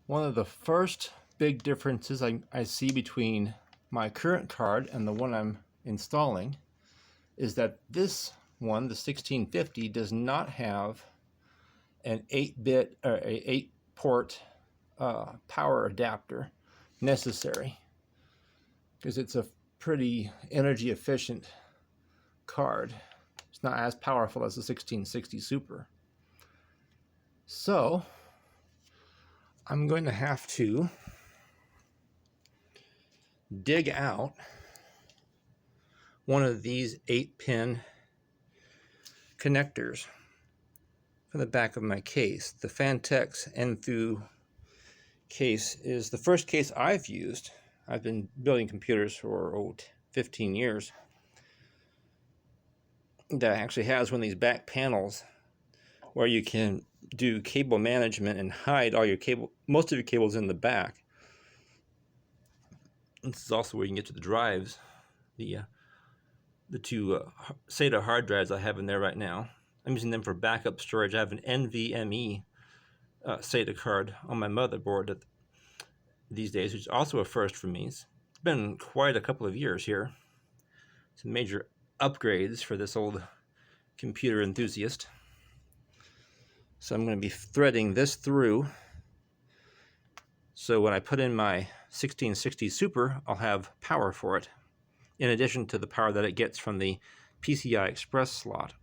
One of the first big differences I see between my current card and the one I'm installing is that this one, the 1650, does not have an 8-bit or a 8-port power adapter necessary, because it's a pretty energy efficient card. It's not as powerful as the 1660 Super. So I'm going to have to dig out one of these 8-pin connectors from the back of my case. The Fantex Enfield case is the first case I've used. I've been building computers for 15 years. That actually has one of these back panels where you can do cable management and hide all your most of your cables in the back. This is also where you can get to the drives, the two SATA hard drives I have in there right now. I'm using them for backup storage. I have an NVMe SATA card on my motherboard these days, which is also a first for me. It's been quite a couple of years here. Some major upgrades for this old computer enthusiast. So I'm going to be threading this through. So when I put in my 1660 Super, I'll have power for it, in addition to the power that it gets from the PCI Express slot.